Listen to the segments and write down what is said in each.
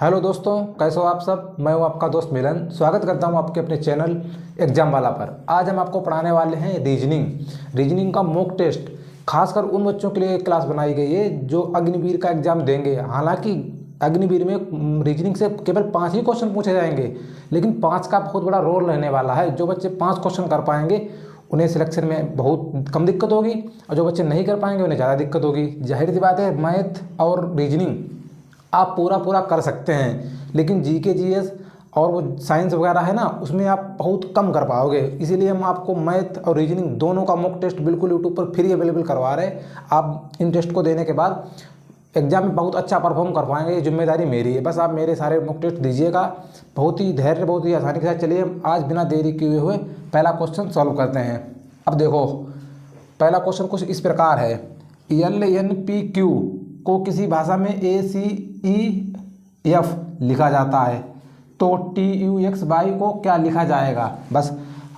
Hello दोस्तों, कैसे हो आप सब। मैं हूं आपका दोस्त मिलन। स्वागत करता हूं आपके अपने चैनल एग्जाम वाला पर। आज हम आपको पढ़ाने वाले हैं रीजनिंग का मॉक टेस्ट। खासकर उन बच्चों के लिए क्लास बनाई गई है जो अग्निवीर का एग्जाम देंगे। हालांकि अग्निवीर में रीजनिंग से केवल 5 ही क्वेश्चन पूछे जाएंगे, लेकिन 5 का बहुत बड़ा रोल रहने वाला है। जो बच्चे 5 क्वेश्चन कर पाएंगे उन्हें सिलेक्शन में बहुत कम दिक्कत होगी, और जो बच्चे नहीं कर पाएंगे उन्हें ज़्यादा दिक्कत होगी। जाहिर सी बात है, मैथ और रीजनिंग आप पूरा कर सकते हैं, लेकिन जीके जीएस और वो साइंस वगैरह है ना, उसमें आप बहुत कम कर पाओगे। इसीलिए हम आपको मैथ और रीजनिंग दोनों का मॉक टेस्ट बिल्कुल यूट्यूब पर फ्री अवेलेबल करवा रहे हैं। आप इन टेस्ट को देने के बाद एग्जाम में बहुत अच्छा परफॉर्म कर पाएंगे। ये जिम्मेदारी मेरी है। बस आप मेरे सारे मॉक टेस्ट दीजिएगा। बहुत ही धैर्य, बहुत ही आसानी के साथ। चलिए आज बिना देरी किए हुए पहला क्वेश्चन सॉल्व करते हैं। अब देखो, पहला क्वेश्चन कुछ इस प्रकार है। LNPQ को किसी भाषा में ACEF लिखा जाता है, तो TUXY को क्या लिखा जाएगा। बस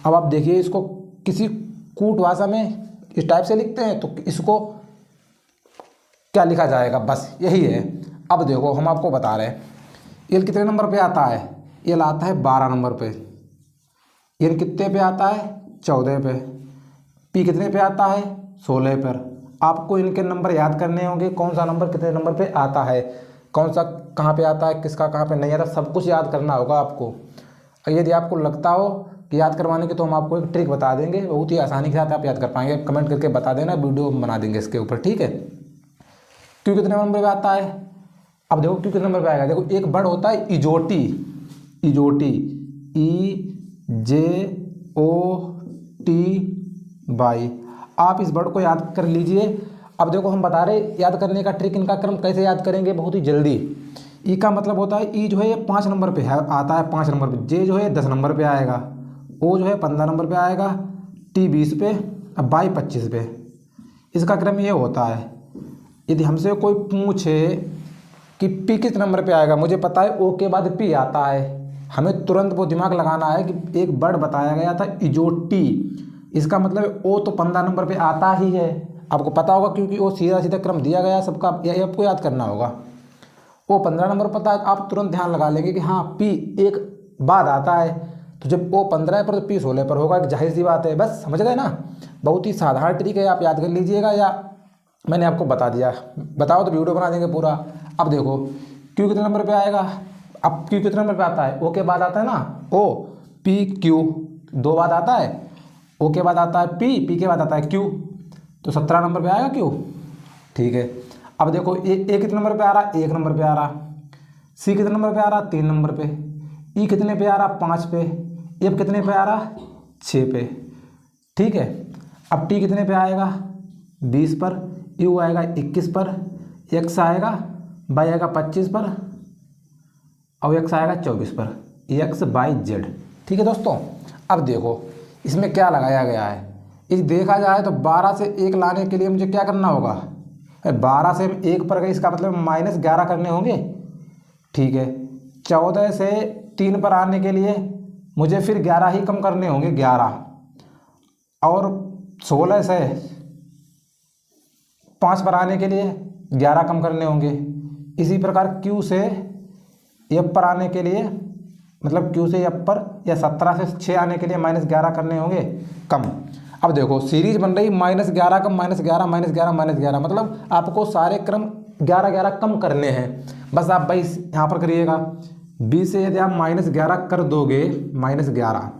अब आप देखिए, इसको किसी कूट भाषा में इस टाइप से लिखते हैं तो इसको क्या लिखा जाएगा, बस यही है। अब देखो, हम आपको बता रहे हैं एल कितने नंबर पे आता है। एल आता है 12 नंबर पे। एल कितने पे आता है, 14 पे। पी कितने पे आता है, 16 पर। आपको इनके नंबर याद करने होंगे, कौन सा नंबर कितने नंबर पे आता है, कौन सा कहाँ पे आता है, किसका कहाँ पे नहीं आता, सब कुछ याद करना होगा आपको। और यदि आपको लगता हो कि याद करवाने की, तो हम आपको एक ट्रिक बता देंगे, बहुत ही आसानी के साथ आप याद कर पाएंगे। कमेंट करके बता देना, वीडियो बना देंगे इसके ऊपर, ठीक है। क्यों कितने नंबर पे आता है, अब देखो क्यों कितने नंबर पे आएगा। देखो, एक वर्ड होता है इजोटी, EJOTY। आप इस वर्ड को याद कर लीजिए। अब देखो, हम बता रहे याद करने का ट्रिक, इनका क्रम कैसे याद करेंगे, बहुत ही जल्दी। ई का मतलब होता है, ई जो है ये 5 नंबर पे है, आता है 5 नंबर पे। जे जो है 10 नंबर पे आएगा। ओ जो है 15 नंबर पे आएगा। टी 20 पे। अब बाई 25 पे। इसका क्रम ये होता है। यदि हमसे कोई पूछे कि पी किस नंबर पे आएगा, मुझे पता है ओ के बाद पी आता है, हमें तुरंत वो दिमाग लगाना है कि एक वर्ड बताया गया था इजोटी, इसका मतलब ओ तो 15 नंबर पे आता ही है। आपको पता होगा क्योंकि वो सीधा सीधा क्रम दिया गया सबका, यही आपको याद करना होगा। वो 15 नंबर पता है, आप तुरंत ध्यान लगा लेंगे कि हाँ पी एक बाद आता है, तो जब वो 15 पर तो पी 16 पर होगा, जाहिर सी बात है। बस समझ गए ना, बहुत ही साधारण ट्रिक है, आप याद कर लीजिएगा, या मैंने आपको बता दिया। बताओ तो वीडियो बना देंगे पूरा। अब देखो, क्यू कितने नंबर पर आएगा। अब क्यू कितने नंबर पर आता है, ओ के बाद आता है ना, ओ पी क्यू 2 बाद आता है। ओ के बाद आता है पी के बाद आता है क्यू, तो 17 नंबर पे आएगा क्यू, ठीक है। अब देखो, ए कितने नंबर पे आ रहा, 1 नंबर पे आ रहा। सी कितने नंबर पे आ रहा, 3 नंबर पे। ई कितने पे आ रहा, 5 पे। एफ कितने पे आ रहा, 6 पे, ठीक है। अब टी कितने पे आएगा, 20 पर। यू आएगा 21 पर। एक्स आएगा, वाई आएगा 25 पर, और एक्स आएगा 24 पर। एक्स वाई जेड, ठीक है दोस्तों। अब देखो, इसमें क्या लगाया गया है। इस देखा जाए तो 12 से 1 लाने के लिए मुझे क्या करना होगा, 12 से 1 पर गए, इसका मतलब -11 करने होंगे, ठीक है। 14 से 3 पर आने के लिए मुझे फिर 11 ही कम करने होंगे, 11। और 16 से 5 पर आने के लिए 11 कम करने होंगे। इसी प्रकार Q से F पर आने के लिए, मतलब Q से F पर, या 17 से 6 आने के लिए -11 करने होंगे कम। अब देखो, सीरीज बन रही -11 कम -11 -11 -11, मतलब आपको सारे क्रम 11 कम करने हैं। बस आप भाई यहाँ पर करिएगा। 20 से यदि आप -11 कर दोगे, -11,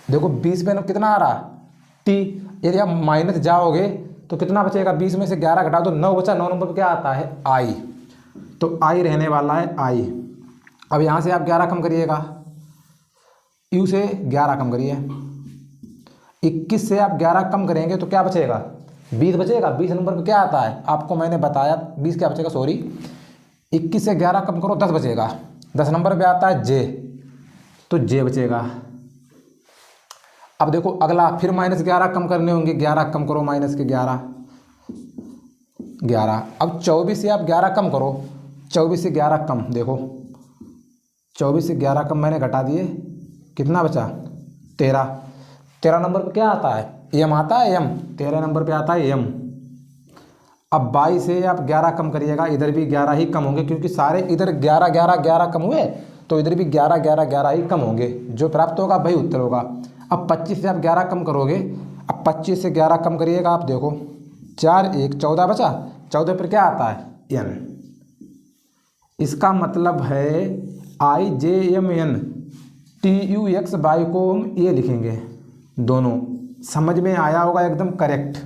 देखो 20 पे कितना आ रहा, टी। यदि आप माइनस जाओगे तो कितना बचेगा, 20 में से 11 घटा दो, 9 बचा। 9 नंबर पर क्या आता है, आई, तो आई रहने वाला है, आई। अब यहाँ से आप 11 कम करिएगा, यू से 11 कम करिए। 21 से आप 11 कम करेंगे तो क्या बचेगा, 20 बचेगा। 20 नंबर पर क्या आता है, आपको मैंने बताया 20 क्या बचेगा, सॉरी, 21 से 11 कम करो, 10 बचेगा। 10 नंबर पे आता है जे, तो जे बचेगा। अब देखो अगला, फिर -11 कम करने होंगे, 11 कम करो, -11, 11। अब 24 से आप 11 कम करो, 24 से 11 कम, देखो 24 से 11 कम मैंने घटा दिए, कितना बचा, 13। 13 नंबर पे क्या आता है, एम आता है, एम। 13 नंबर पे आता है एम। अब 22 से आप 11 कम करिएगा, इधर भी 11 ही कम होंगे, क्योंकि सारे इधर 11 11 11 कम हुए, तो इधर भी 11 11 11 ही कम होंगे। जो प्राप्त होगा वही उत्तर होगा। अब 25 से आप 11 कम करोगे, अब 25 से 11 कम करिएगा, आप देखो 4 1 14 बचा, 14 पर क्या आता है n। इसका मतलब है IJMN TUXY को हम ये लिखेंगे, दोनों। समझ में आया होगा, एकदम करेक्ट।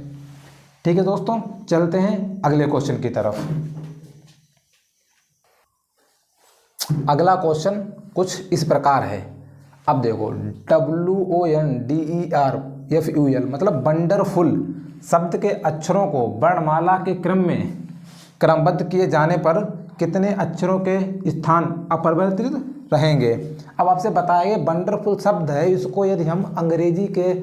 ठीक है दोस्तों, चलते हैं अगले क्वेश्चन की तरफ। अगला क्वेश्चन कुछ इस प्रकार है। अब देखो WONDERFUL मतलब वंडरफुल शब्द के अक्षरों को वर्णमाला के क्रम में क्रमबद्ध किए जाने पर कितने अक्षरों के स्थान अपरिवर्तित रहेंगे। अब आपसे बताया गया वंडरफुल शब्द है, इसको यदि हम अंग्रेजी के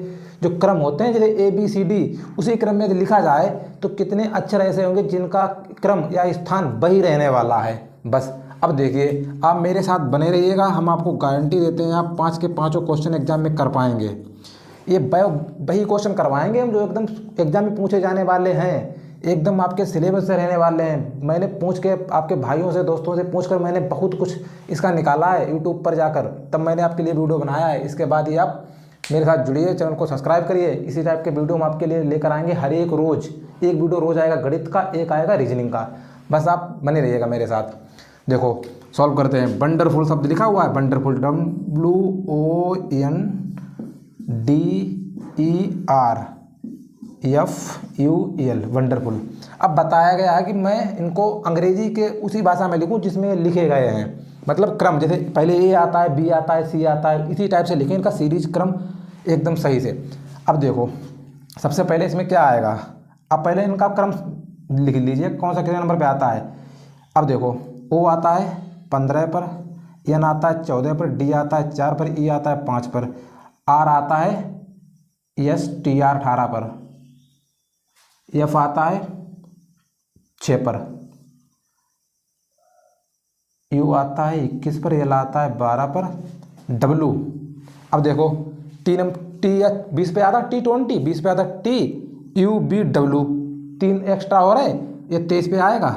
जो क्रम होते हैं जैसे ABCD, उसी क्रम में यदि लिखा जाए तो कितने अक्षर ऐसे होंगे जिनका क्रम या स्थान वही रहने वाला है। बस अब देखिए, आप मेरे साथ बने रहिएगा, हम आपको गारंटी देते हैं आप 5 के 5 क्वेश्चन एग्जाम में कर पाएंगे। ये वही क्वेश्चन करवाएंगे हम जो एकदम एग्जाम में पूछे जाने वाले हैं, एकदम आपके सिलेबस से रहने वाले हैं। मैंने पूछ के आपके भाइयों से दोस्तों से पूछ कर मैंने बहुत कुछ इसका निकाला है यूट्यूब पर जाकर, तब मैंने आपके लिए वीडियो बनाया है। इसके बाद ही आप मेरे साथ जुड़िए, चैनल को सब्सक्राइब करिए। इसी टाइप के वीडियो हम आपके लिए लेकर आएंगे हर एक रोज़। एक वीडियो रोज़ आएगा गणित का, एक आएगा रीजनिंग का। बस आप बने रहिएगा मेरे साथ। देखो सॉल्व करते हैं। वंडरफुल शब्द लिखा हुआ है, वंडरफुल WONDERFUL वंडरफुल। अब बताया गया है कि मैं इनको अंग्रेजी के उसी भाषा में लिखूं जिसमें लिखे गए हैं, मतलब क्रम, जैसे पहले A आता है, B आता है, C आता है, इसी टाइप से लिखें इनका सीरीज क्रम एकदम सही से। अब देखो सबसे पहले इसमें क्या आएगा, अब पहले इनका क्रम लिख लीजिए कौन सा कितने नंबर पे आता है। अब देखो O आता है 15 पर, N आता है 14 पर, D आता है 4 पर, E आता है 5 पर, R आता है STR 18 पर, F आता है 6 पर, U आता है 21 पर, L आता है 12 पर, W। अब देखो T 20 पे आता है, T20 20 पे आता है, TUBW 3 एक्स्ट्रा हो रहे, ये 23 पे आएगा।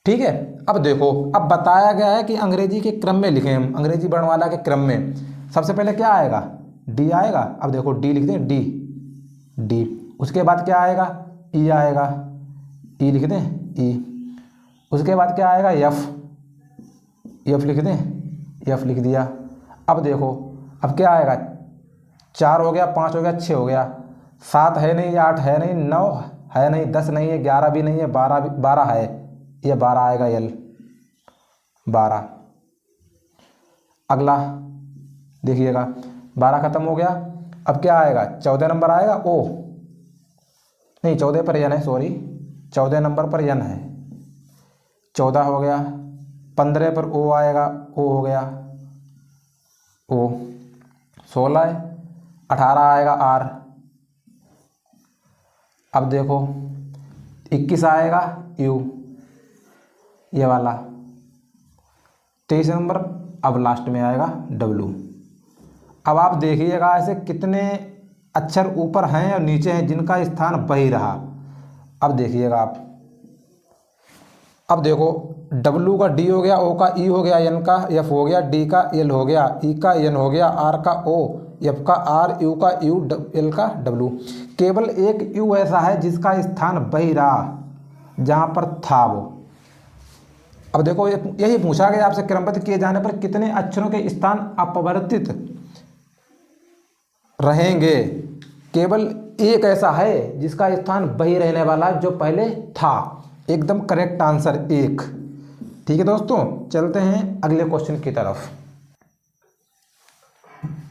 ठीक है, अब देखो अब बताया गया है कि अंग्रेजी के क्रम में लिखें हम, अंग्रेजी वर्णमाला के क्रम में। सबसे पहले क्या आएगा, D आएगा। अब देखो D लिखते हैं, D। उसके बाद क्या आएगा, E आएगा, E लिख दें, E। उसके बाद क्या आएगा, F लिख दें, F लिख दिया। अब देखो अब क्या आएगा, 4 हो गया, 5 हो गया, 6 हो गया, 7 है नहीं, 8 है नहीं, 9 है नहीं, 10 नहीं है, 11 भी नहीं है, 12 है, ये 12 आएगा, L 12। अगला देखिएगा 12 खत्म हो गया। अब क्या आएगा, 14 नंबर आएगा, O नहीं 14 पर N है, सॉरी 14 नंबर पर N है, 14 हो गया। 15 पर O आएगा, O हो गया, O 16 है, 18 आएगा R। अब देखो 21 आएगा U, ये वाला 23 नंबर, अब लास्ट में आएगा W। अब आप देखिएगा ऐसे कितने अक्षर ऊपर हैं और नीचे हैं जिनका स्थान वही रहा। अब देखिएगा आप, अब देखो W का D हो गया, O का E हो गया, N का F हो गया, D का L हो गया, E का N हो गया, R का O, F का R, U का U, L का W। केवल एक U ऐसा है जिसका स्थान वही रहा जहाँ पर था वो। अब देखो यही पूछा गया आपसे, क्रमबद्ध किए जाने पर कितने अक्षरों के स्थान अपरिवर्तित रहेंगे। केवल एक ऐसा है जिसका स्थान वही रहने वाला जो पहले था। एकदम करेक्ट आंसर 1। ठीक है दोस्तों, चलते हैं अगले क्वेश्चन की तरफ।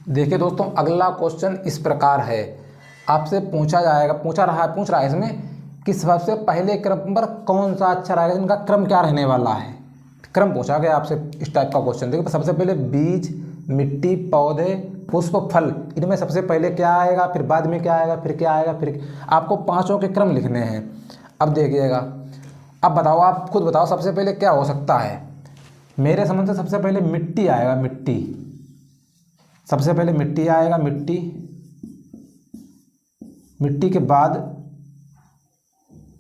देखिए दोस्तों अगला क्वेश्चन इस प्रकार है, आपसे पूछ रहा है इसमें कि सबसे पहले क्रम पर कौन सा अक्षर आएगा, इनका क्रम क्या रहने वाला है। क्रम पूछा गया आपसे इस टाइप का क्वेश्चन। देखिए सबसे पहले बीज, मिट्टी, पौधे, पुष्प, फल, इनमें सबसे पहले क्या आएगा, फिर बाद में क्या आएगा, फिर क्या आएगा, फिर आपको पांचों के क्रम लिखने हैं। अब देखिएगा, अब बताओ, आप खुद बताओ सबसे पहले क्या हो सकता है। मेरे समझ से सबसे पहले मिट्टी आएगा, मिट्टी सबसे पहले मिट्टी आएगा, मिट्टी के बाद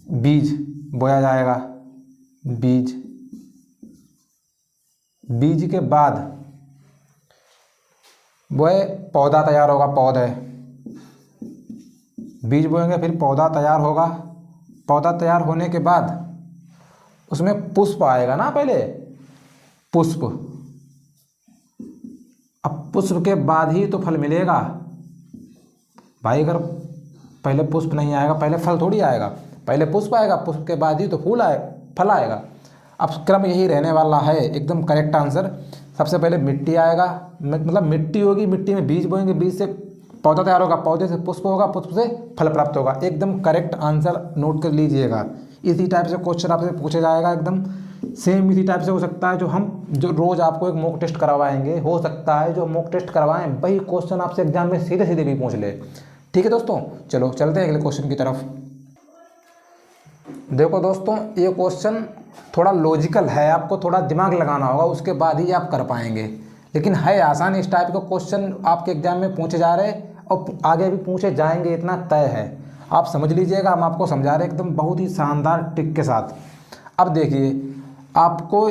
बीज बोया जाएगा, बीज, बीज के बाद बोए पौधा तैयार होगा, पौधे, बीज बोएंगे फिर पौधा तैयार होगा, पौधा तैयार होने के बाद उसमें पुष्प आएगा ना, पहले पुष्प, अब पुष्प के बाद ही तो फल मिलेगा भाई। अगर पहले पुष्प नहीं आएगा, पहले फल थोड़ी आएगा, पहले पुष्प आएगा, पुष्प के बाद ही तो फल आएगा। अब क्रम यही रहने वाला है, एकदम करेक्ट आंसर। सबसे पहले मिट्टी आएगा, मतलब मिट्टी होगी, मिट्टी में बीज बोएंगे, बीज से पौधा तैयार होगा, पौधे से पुष्प होगा, पुष्प से फल प्राप्त होगा। एकदम करेक्ट आंसर नोट कर लीजिएगा। इसी टाइप से क्वेश्चन आपसे पूछा जाएगा, एकदम सेम इसी टाइप से हो सकता है। जो रोज़ आपको एक मॉक टेस्ट करवाएंगे, हो सकता है जो मॉक टेस्ट करवाएं वही क्वेश्चन आपसे एग्जाम में सीधे सीधे भी पूछ ले। ठीक है दोस्तों, चलो चलते हैं अगले क्वेश्चन की तरफ। देखो दोस्तों, ये क्वेश्चन थोड़ा लॉजिकल है, आपको थोड़ा दिमाग लगाना होगा, उसके बाद ही आप कर पाएंगे। लेकिन है आसान, इस टाइप का क्वेश्चन आपके एग्जाम में पूछे जा रहे और आगे भी पूछे जाएंगे, इतना तय है। आप समझ लीजिएगा, हम आपको समझा रहे हैं एकदम बहुत ही शानदार ट्रिक के साथ। अब देखिए, आपको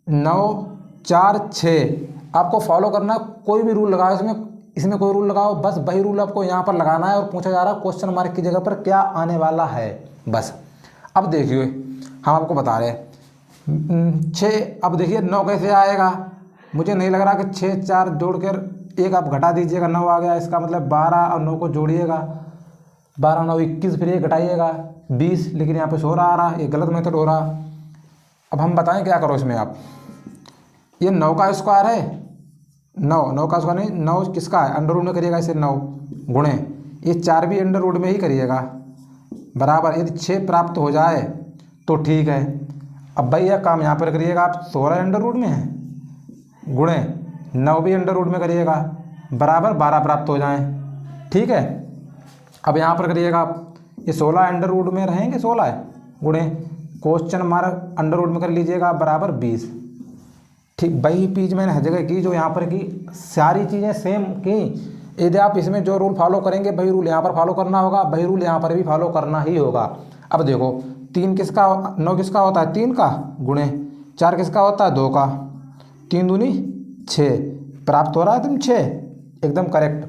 9, 4, 6 आपको फॉलो करना, कोई भी रूल लगाओ इसमें कोई रूल लगाओ, बस वही रूल आपको यहाँ पर लगाना है। और पूछा जा रहा है क्वेश्चन मार्क की जगह पर क्या आने वाला है, बस। अब देखिए, हम आपको बता रहे हैं 6, अब देखिए 9 कैसे आएगा। मुझे नहीं लग रहा कि 6, 4 जोड़कर 1 आप घटा दीजिएगा, 9 आ गया। इसका मतलब 12 और 9 को जोड़िएगा, 12, 9, 21, फिर 1 घटाइएगा 20, लेकिन यहाँ पे 16 आ रहा, ये गलत मेथड हो रहा। अब हम बताएं क्या करो इसमें आप, ये 9 का स्क्वायर है, 9 का स्क्वायर नहीं, 9 किसका है, अंडर रूट में करिएगा इसे, 9 गुणे ये 4 भी अंडर रूट में ही करिएगा, बराबर। यदि 6 प्राप्त हो जाए तो ठीक है। अब भैया काम यहाँ पर करिएगा आप, 16 अंडर रूट में है, गुणे 9 भी अंडर रूट में करिएगा, बराबर 12 प्राप्त हो जाए, ठीक है। अब यहाँ पर करिएगा आप, ये 16 अंडर रूट में रहेंगे, 16 है, गुणे क्वेश्चन मार्क अंडर रूट में कर लीजिएगा, बराबर 20। ठीक, वही चीज़ मैंने हर जगह की जो यहाँ पर की, सारी चीज़ें सेम की। यदि आप इसमें जो रूल फॉलो करेंगे वही रूल यहाँ पर फॉलो करना होगा, वही रूल यहाँ पर भी फॉलो करना ही होगा। अब देखो, 3 किसका, 9 किसका होता है, 3 का, गुणे 4 किसका होता है, 2 का, 3 दूनी 6 प्राप्त हो रहा है, तुम 6 एकदम करेक्ट।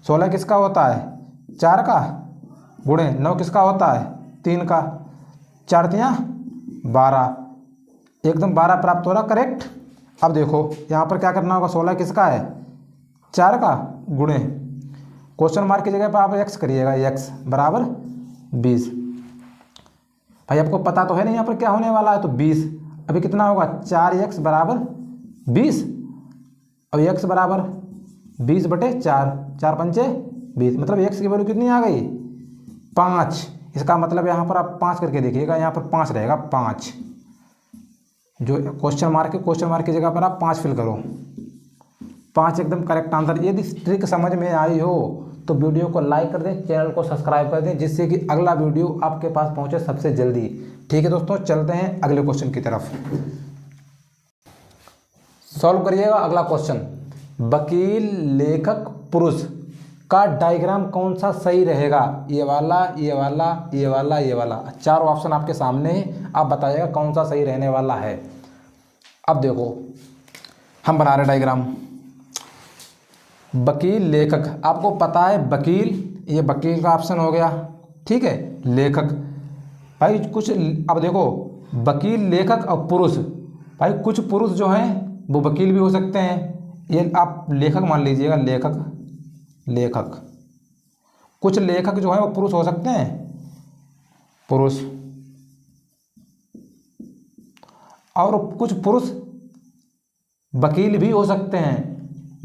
16 किसका होता है, 4 का, गुणे 9 किसका होता है, 3 का, 4 तियाँ 12, एकदम 12 प्राप्त हो रहा, करेक्ट। अब देखो यहाँ पर क्या करना होगा, 16 किसका है, 4 का, गुणे क्वेश्चन मार्क की जगह पर आप x करिएगा, x बराबर 20। भाई आपको पता तो है नहीं यहाँ पर क्या होने वाला है, तो 20। अभी कितना होगा, 4x बराबर 20। अब x बराबर 20/4, 4 पंचे 20, मतलब x की वैल्यू कितनी आ गई, 5। इसका मतलब यहाँ पर आप 5 करके देखिएगा, यहाँ पर 5 रहेगा, 5 जो क्वेश्चन मार्क की जगह पर आप 5 फिल करो, 5 एकदम करेक्ट आंसर। यदि ट्रिक समझ में आई हो तो वीडियो को लाइक कर दें, चैनल को सब्सक्राइब कर दें, जिससे कि अगला वीडियो आपके पास पहुंचे सबसे जल्दी। ठीक है दोस्तों, चलते हैं अगले क्वेश्चन की तरफ। सॉल्व करिएगा अगला क्वेश्चन। वकील, लेखक, पुरुष का डायग्राम कौन सा सही रहेगा, ये वाला, ये वाला, ये वाला, ये वाला। चारों ऑप्शन आपके सामने है, आप बताइएगा कौन सा सही रहने वाला है। अब देखो, हम बना रहे डायग्राम, वकील, लेखक, आपको पता है वकील, ये वकील का ऑप्शन हो गया, ठीक है। लेखक भाई कुछ, अब देखो वकील, लेखक और पुरुष, भाई कुछ पुरुष जो हैं वो वकील भी हो सकते हैं, ये आप लेखक मान लीजिएगा, लेखक। कुछ लेखक जो है वो पुरुष हो सकते हैं, पुरुष, और कुछ पुरुष वकील भी हो सकते हैं,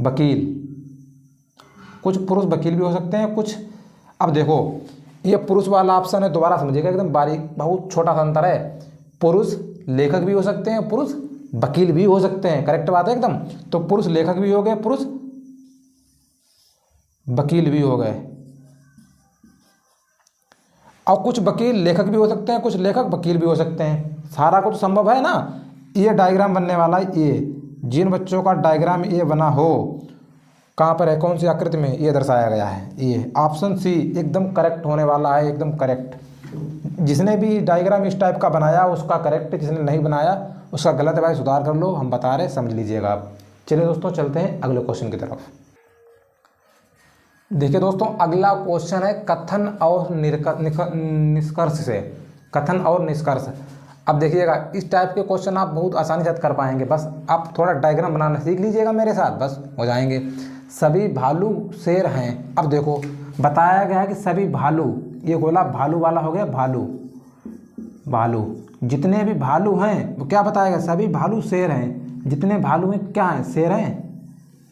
वकील, कुछ पुरुष वकील भी हो सकते हैं कुछ। अब देखो ये पुरुष वाला ऑप्शन है, दोबारा समझिएगा, एकदम बारीक, बहुत छोटा सा अंतर है। पुरुष लेखक भी हो सकते हैं, पुरुष वकील भी हो सकते हैं, करेक्ट बात है एकदम। तो पुरुष लेखक भी हो गए, पुरुष वकील भी हो गए, और कुछ वकील लेखक भी हो सकते हैं, कुछ लेखक वकील भी हो सकते हैं, सारा कुछ संभव है ना। ये डायग्राम बनने वाला है, ये जिन बच्चों का डायग्राम ये बना हो, कहाँ पर है, कौन सी आकृति में ये दर्शाया गया है, ये ऑप्शन सी एकदम करेक्ट होने वाला है, एकदम करेक्ट। जिसने भी डायग्राम इस टाइप का बनाया उसका करेक्ट, जिसने नहीं बनाया उसका गलत है भाई, सुधार कर लो, हम बता रहे समझ लीजिएगा आप। चलिए दोस्तों चलते हैं अगले क्वेश्चन की तरफ। देखिए दोस्तों अगला क्वेश्चन है कथन और निष्कर्ष से, कथन और निष्कर्ष। अब देखिएगा इस टाइप के क्वेश्चन आप बहुत आसानी से कर पाएंगे, बस आप थोड़ा डायग्राम बनाना सीख लीजिएगा मेरे साथ, बस हो जाएंगे। सभी भालू शेर हैं। अब देखो बताया गया है कि सभी भालू, ये गोला भालू वाला हो गया, भालू भालू, जितने भी भालू हैं वो क्या बताया गया, सभी भालू शेर हैं। जितने भालू हैं क्या हैं, शेर हैं,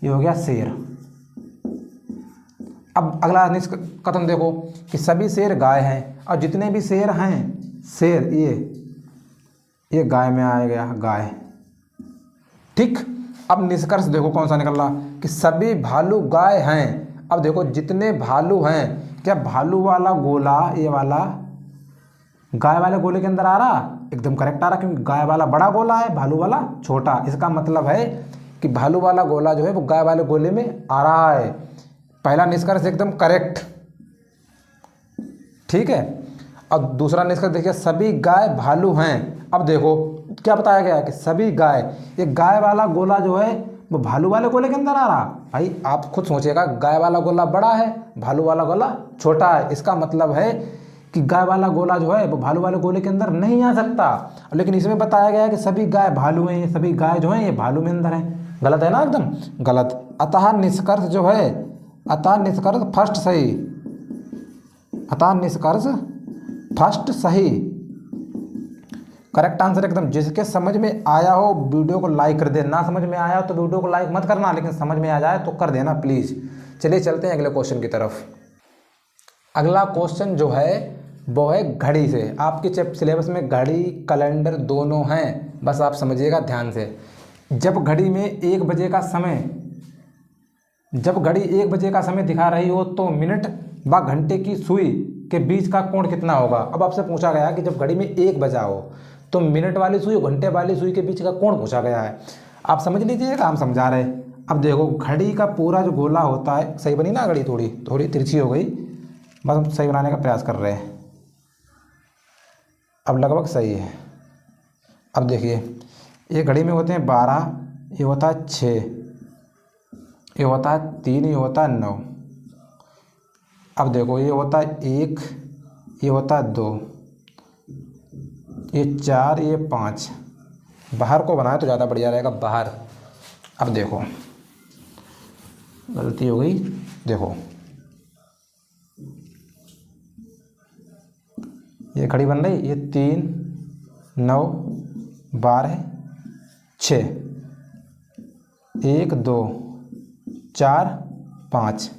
ये हो गया शेर। अब अगला कथन देखो कि सभी शेर गाय हैं, और जितने भी शेर हैं, शेर ये गाय में आ गया, गाय। ठीक, अब निष्कर्ष देखो कौन सा निकल रहा कि सभी भालू गाय हैं। अब देखो जितने भालू हैं, क्या भालू वाला गोला ये वाला गाय वाले गोले के अंदर आ रहा, एकदम करेक्ट आ रहा, क्योंकि गाय वाला बड़ा गोला है, भालू वाला छोटा। इसका मतलब है कि भालू वाला गोला जो है वो गाय वाले गोले में आ रहा है। पहला निष्कर्ष एकदम करेक्ट, ठीक है। अब दूसरा निष्कर्ष देखिए सभी गाय भालू हैं। अब देखो क्या बताया गया कि सभी गाय, ये गाय वाला गोला जो है वो भालू वाले गोले के अंदर आ रहा। भाई आप खुद सोचिएगा, गाय वाला गोला बड़ा है, भालू वाला गोला छोटा है, इसका मतलब है कि गाय वाला गोला जो है वो भालू वाले गोले के अंदर नहीं आ सकता। लेकिन इसमें बताया गया है कि सभी गाय भालू हैं, ये सभी गाय जो हैं ये भालू में अंदर हैं। गलत है ना, एकदम गलत। अतः निष्कर्ष जो है, अतः निष्कर्ष फर्स्ट सही, अतः निष्कर्ष फर्स्ट सही, करेक्ट आंसर एकदम। जिसके समझ में आया हो वीडियो को लाइक कर दे, ना समझ में आया हो तो वीडियो को लाइक मत करना, लेकिन समझ में आ जाए तो कर देना प्लीज़। चलिए चलते हैं अगले क्वेश्चन की तरफ। अगला क्वेश्चन जो है वो है घड़ी से। आपके सिलेबस में घड़ी कैलेंडर दोनों हैं, बस आप समझिएगा ध्यान से। जब घड़ी में 1 बजे का समय, जब घड़ी 1 बजे का समय दिखा रही हो तो मिनट व घंटे की सुई के बीच का कोण कितना होगा। अब आपसे पूछा गया कि जब घड़ी में 1 बजा हो तो मिनट वाली सुई और घंटे वाली सुई के बीच का कोण पूछा गया है। आप समझ लीजिएगा, हम समझा रहे हैं। अब देखो घड़ी का पूरा जो गोला होता है, सही बनी ना घड़ी, थोड़ी थोड़ी तिरछी हो गई, बस हम सही बनाने का प्रयास कर रहे हैं। अब लगभग सही है। अब देखिए ये घड़ी में होते हैं 12, ये होता है 6, ये होता है 3, ये होता है 9। अब देखो ये होता है 1, ये होता है 2, ये 4, ये 5। बाहर को बनाए तो ज़्यादा बढ़िया रहेगा, बाहर। अब देखो गलती हो गई, देखो ये घड़ी बन रही, ये 3, 9, 12, 6, 1, 2, 4, 5,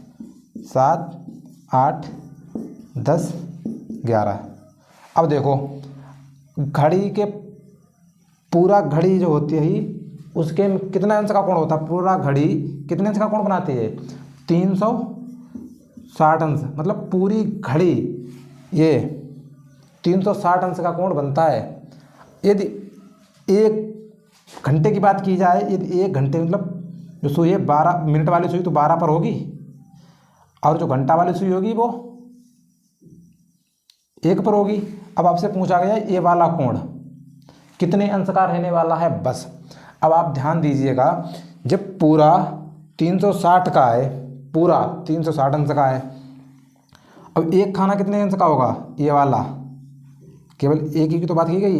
7, 8, 10, 11। अब देखो घड़ी के पूरा घड़ी जो होती है ही उसके कितना अंश का कोण होता है, पूरा घड़ी कितने अंश का कोण बनाती है, 360 अंश। मतलब पूरी घड़ी ये 360 अंश का कोण बनता है। यदि 1 घंटे की बात की जाए, यदि 1 घंटे मतलब जो सुई है 12 मिनट वाली सुई तो 12 पर होगी, और जो घंटा वाली सुई होगी वो 1 पर होगी। अब आपसे पूछा गया ये वाला कोण कितने अंश का रहने वाला है, बस। अब आप ध्यान दीजिएगा, जब पूरा 360 का है, पूरा 360 अंश का है, अब एक खाना कितने अंश का होगा, ये वाला, केवल एक ही की तो बात की गई,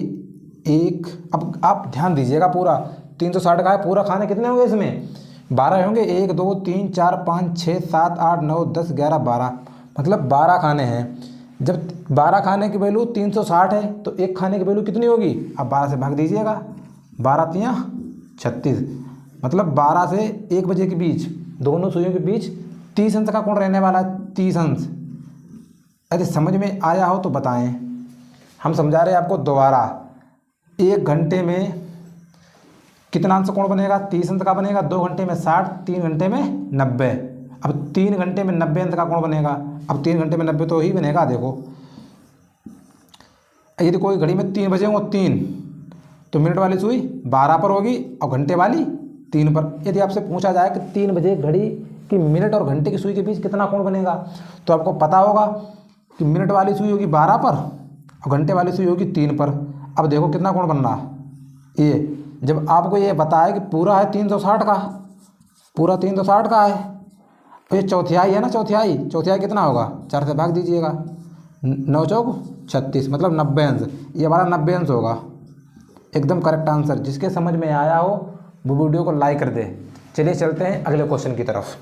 एक। अब आप ध्यान दीजिएगा, पूरा 360 का है, पूरा खाने कितने होंगे इसमें, 12 होंगे। 1, 2, 3, 4, 5, 6, 7, 8, 9, 10, 11, 12, मतलब 12 खाने हैं। जब 12 खाने की वैल्यू 360 है तो एक खाने की वैल्यू कितनी होगी, अब 12 से भाग दीजिएगा, 12 तियाँ 36, मतलब 12 से 1 बजे के बीच, दोनों सुइयों के बीच 30 अंश का कोण रहने वाला है, 30 अंश। यदि समझ में आया हो तो बताएं, हम समझा रहे हैं आपको दोबारा। 1 घंटे में कितना अंश कोण बनेगा, 30 अंश का बनेगा, 2 घंटे में 60, 3 घंटे में 90। अब 3 घंटे में 90 अंश का कोण बनेगा। अब 3 घंटे में 90 तो ही बनेगा। देखो यदि कोई घड़ी में 3 बजे हो 3, तो मिनट वाली सुई 12 पर होगी और घंटे वाली 3 पर। यदि आपसे पूछा जाए कि 3 बजे घड़ी की मिनट और घंटे की सुई के बीच कितना कोण बनेगा, तो आपको पता होगा कि मिनट वाली सुई होगी 12 पर और घंटे वाली सुई होगी 3 पर। अब देखो कितना कोण बन रहा, ये जब आपको ये बताया कि पूरा है 360 का, पूरा 360 का है, तो ये चौथाई है ना, चौथाई, चौथाई कितना होगा, 4 से भाग दीजिएगा, 9 चौक 36, मतलब 90 अंश, ये हमारा 90 अंश होगा। एकदम करेक्ट आंसर। जिसके समझ में आया हो वो वीडियो को लाइक कर दे। चलिए चलते हैं अगले क्वेश्चन की तरफ।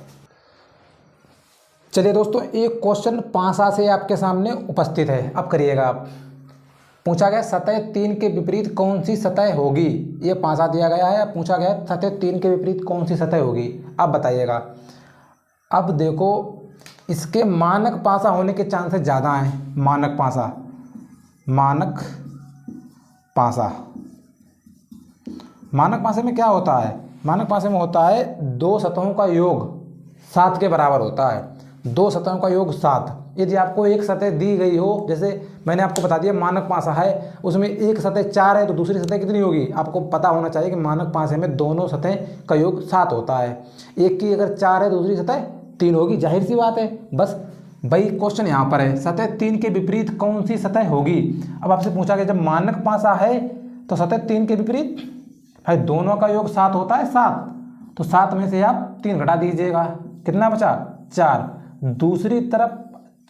चलिए दोस्तों, एक क्वेश्चन 5A से आपके सामने उपस्थित है, अब करिएगा आप। पूछा गया सतह 3 के विपरीत कौन सी सतह होगी। ये 5A दिया गया है, पूछा गया सतह 3 के विपरीत कौन सी सतह होगी, आप बताइएगा। अब देखो इसके मानक पासा होने के चांसेस ज़्यादा हैं। मानक पासा, मानक पासा, मानक पासे में क्या होता है, मानक पासे में होता है दो सतहों का योग 7 के बराबर होता है। दो सतहों का योग 7। यदि आपको एक सतह दी गई हो, जैसे मैंने आपको बता दिया मानक पासा है, उसमें एक सतह 4 है तो दूसरी सतह कितनी होगी, आपको पता होना चाहिए कि मानक पासे में दोनों सतह का योग 7 होता है। एक की अगर 4 है दूसरी सतह 3 होगी, जाहिर सी बात है। बस भाई क्वेश्चन यहाँ पर है, सतह 3 के विपरीत कौन सी सतह होगी। अब आपसे पूछा गया जब मानक पासा है तो सतह 3 के विपरीत भाई दोनों का योग 7 होता है, 7, तो 7 में से आप 3 घटा दीजिएगा, कितना बचा, 4। दूसरी तरफ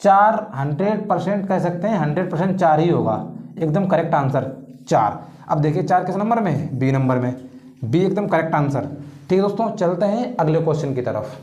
4 100% कह सकते हैं, 100% 4 ही होगा, एकदम करेक्ट आंसर 4। अब देखिए 4 किस नंबर में है, बी नंबर में, बी एकदम करेक्ट आंसर। ठीक है दोस्तों, चलते हैं अगले क्वेश्चन की तरफ।